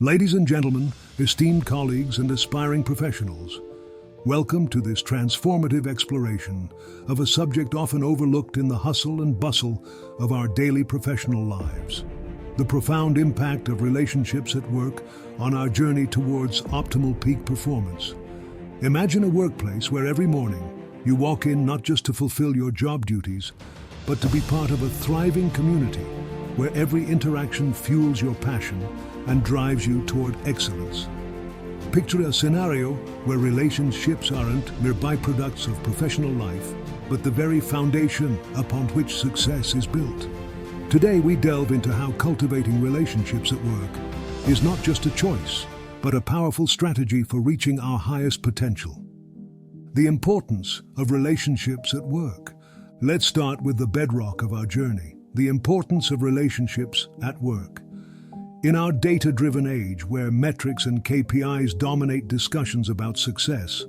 Ladies and gentlemen, esteemed colleagues and aspiring professionals, welcome to this transformative exploration of a subject often overlooked in the hustle and bustle of our daily professional lives: the profound impact of relationships at work on our journey towards optimal peak performance. Imagine a workplace where every morning you walk in not just to fulfill your job duties, but to be part of a thriving community where every interaction fuels your passion and drives you toward excellence. Picture a scenario where relationships aren't mere byproducts of professional life, but the very foundation upon which success is built. Today we delve into how cultivating relationships at work is not just a choice, but a powerful strategy for reaching our highest potential. The importance of relationships at work. Let's start with the bedrock of our journey: the importance of relationships at work. In our data-driven age, where metrics and KPIs dominate discussions about success,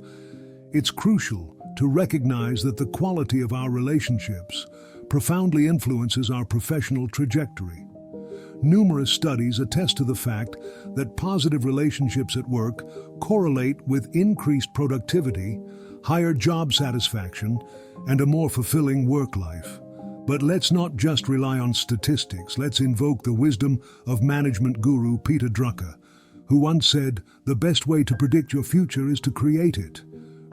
it's crucial to recognize that the quality of our relationships profoundly influences our professional trajectory. Numerous studies attest to the fact that positive relationships at work correlate with increased productivity, higher job satisfaction, and a more fulfilling work life. But let's not just rely on statistics. Let's invoke the wisdom of management guru Peter Drucker, who once said, "The best way to predict your future is to create it."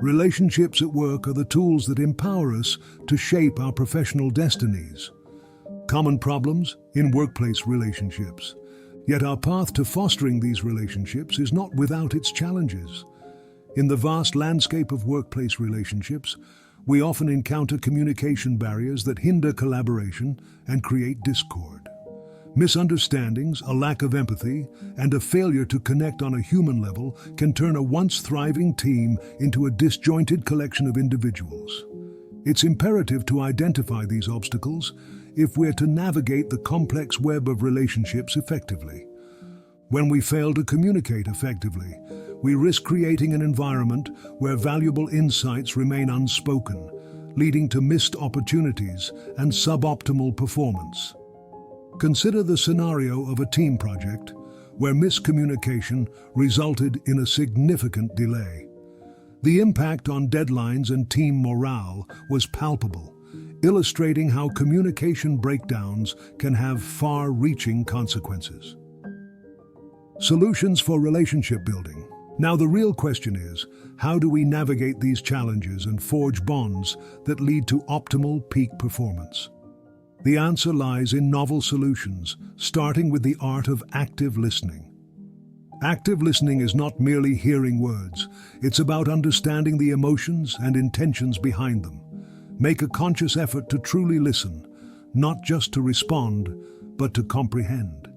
Relationships at work are the tools that empower us to shape our professional destinies. Common problems in workplace relationships. Yet our path to fostering these relationships is not without its challenges. In the vast landscape of workplace relationships, we often encounter communication barriers that hinder collaboration and create discord. Misunderstandings, a lack of empathy, and a failure to connect on a human level can turn a once thriving team into a disjointed collection of individuals. It's imperative to identify these obstacles if we're to navigate the complex web of relationships effectively. When we fail to communicate effectively, we risk creating an environment where valuable insights remain unspoken, leading to missed opportunities and suboptimal performance. Consider the scenario of a team project where miscommunication resulted in a significant delay. The impact on deadlines and team morale was palpable, illustrating how communication breakdowns can have far-reaching consequences. Solutions for relationship building. Now the real question is, how do we navigate these challenges and forge bonds that lead to optimal peak performance? The answer lies in novel solutions, starting with the art of active listening. Active listening is not merely hearing words, it's about understanding the emotions and intentions behind them. Make a conscious effort to truly listen, not just to respond, but to comprehend.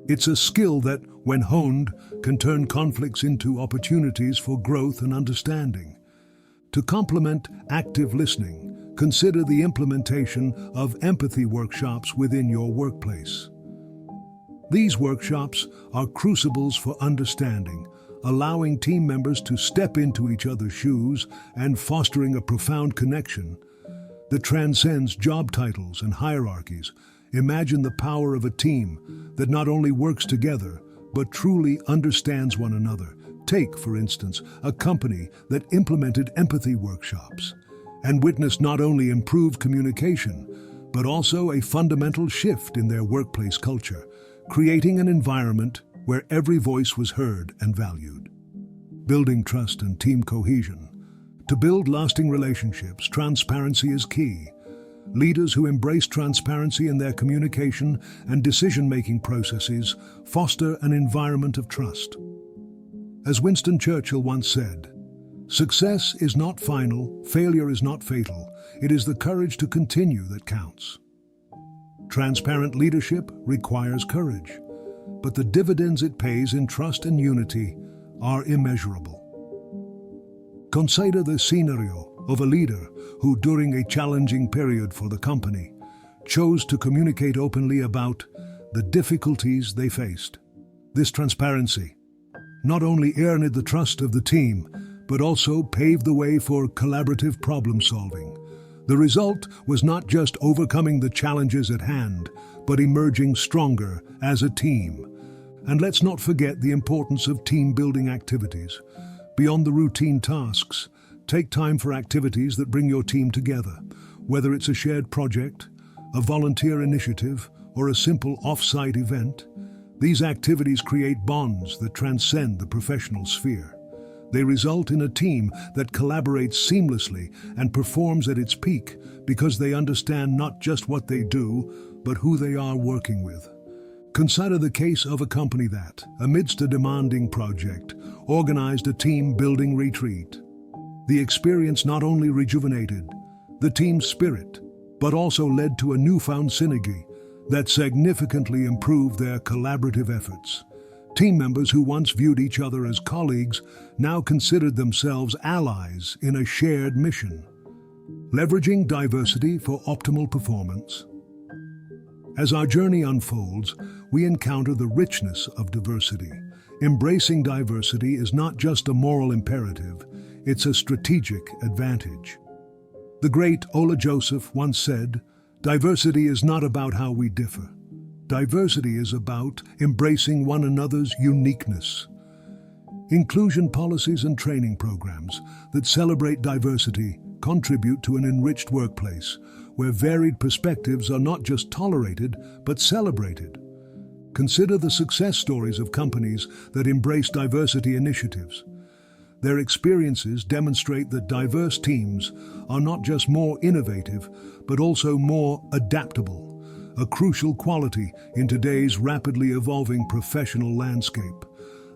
It's a skill that, when honed, can turn conflicts into opportunities for growth and understanding. To complement active listening, consider the implementation of empathy workshops within your workplace. These workshops are crucibles for understanding, allowing team members to step into each other's shoes and fostering a profound connection that transcends job titles and hierarchies. Imagine the power of a team that not only works together, but truly understands one another. Take, for instance, a company that implemented empathy workshops and witnessed not only improved communication, but also a fundamental shift in their workplace culture, creating an environment where every voice was heard and valued. Building trust and team cohesion. To build lasting relationships, transparency is key. Leaders who embrace transparency in their communication and decision-making processes foster an environment of trust. As Winston Churchill once said, "Success is not final, failure is not fatal. It is the courage to continue that counts." Transparent leadership requires courage, but the dividends it pays in trust and unity are immeasurable. Consider the scenario of a leader who, during a challenging period for the company, chose to communicate openly about the difficulties they faced. This transparency not only earned the trust of the team, but also paved the way for collaborative problem-solving. The result was not just overcoming the challenges at hand, but emerging stronger as a team. And let's not forget the importance of team-building activities. Beyond the routine tasks, take time for activities that bring your team together, whether it's a shared project, a volunteer initiative, or a simple off-site event. These activities create bonds that transcend the professional sphere. They result in a team that collaborates seamlessly and performs at its peak because they understand not just what they do, but who they are working with. Consider the case of a company that, amidst a demanding project, organized a team-building retreat. The experience not only rejuvenated the team's spirit, but also led to a newfound synergy that significantly improved their collaborative efforts. Team members who once viewed each other as colleagues now considered themselves allies in a shared mission. Leveraging diversity for optimal performance. As our journey unfolds, we encounter the richness of diversity. Embracing diversity is not just a moral imperative, it's a strategic advantage. The great Ola Joseph once said, "Diversity is not about how we differ. Diversity is about embracing one another's uniqueness." Inclusion policies and training programs that celebrate diversity contribute to an enriched workplace where varied perspectives are not just tolerated, but celebrated. Consider the success stories of companies that embrace diversity initiatives. Their experiences demonstrate that diverse teams are not just more innovative, but also more adaptable, a crucial quality in today's rapidly evolving professional landscape.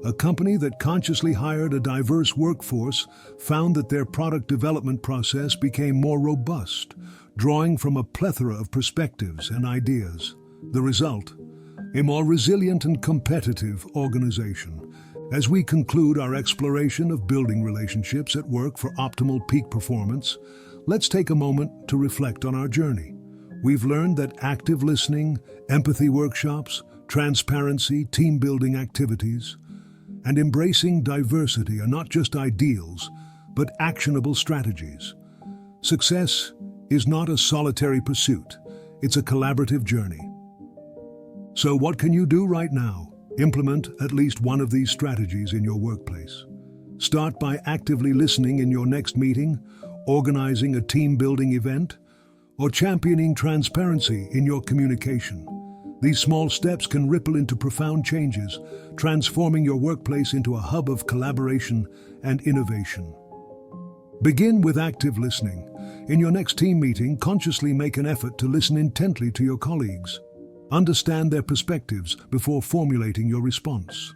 A company that consciously hired a diverse workforce found that their product development process became more robust, drawing from a plethora of perspectives and ideas. The result? A more resilient and competitive organization. As we conclude our exploration of building relationships at work for optimal peak performance, let's take a moment to reflect on our journey. We've learned that active listening, empathy workshops, transparency, team-building activities, and embracing diversity are not just ideals, but actionable strategies. Success is not a solitary pursuit, it's a collaborative journey. So what can you do right now? Implement at least one of these strategies in your workplace. Start by actively listening in your next meeting, organizing a team-building event, or championing transparency in your communication. These small steps can ripple into profound changes, transforming your workplace into a hub of collaboration and innovation. Begin with active listening. In your next team meeting, consciously make an effort to listen intently to your colleagues. Understand their perspectives before formulating your response.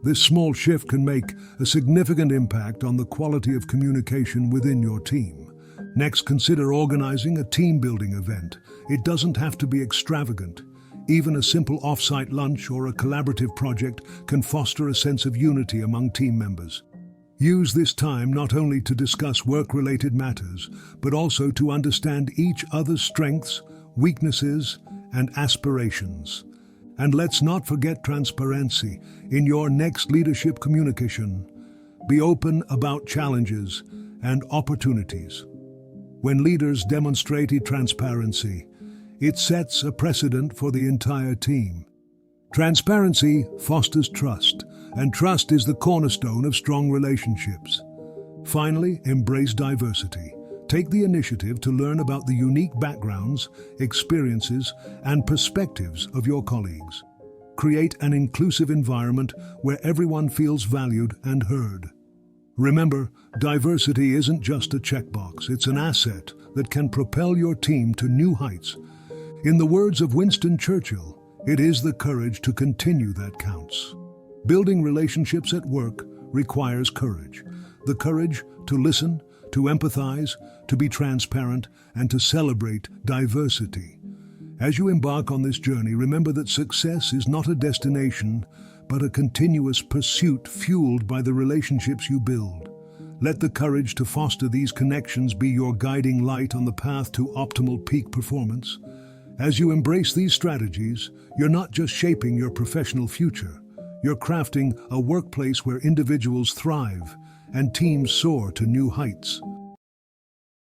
This small shift can make a significant impact on the quality of communication within your team. Next, consider organizing a team-building event. It doesn't have to be extravagant. Even a simple off-site lunch or a collaborative project can foster a sense of unity among team members. Use this time not only to discuss work-related matters, but also to understand each other's strengths, weaknesses, and aspirations. And let's not forget transparency in your next leadership communication. Be open about challenges and opportunities. When leaders demonstrate transparency, it sets a precedent for the entire team. Transparency fosters trust, and trust is the cornerstone of strong relationships. Finally, embrace diversity. Take the initiative to learn about the unique backgrounds, experiences, and perspectives of your colleagues. Create an inclusive environment where everyone feels valued and heard. Remember, diversity isn't just a checkbox, it's an asset that can propel your team to new heights. In the words of Winston Churchill, it is the courage to continue that counts. Building relationships at work requires courage. The courage to listen, to empathize, to be transparent, and to celebrate diversity. As you embark on this journey, remember that success is not a destination, but a continuous pursuit fueled by the relationships you build. Let the courage to foster these connections be your guiding light on the path to optimal peak performance. As you embrace these strategies, you're not just shaping your professional future, you're crafting a workplace where individuals thrive and teams soar to new heights.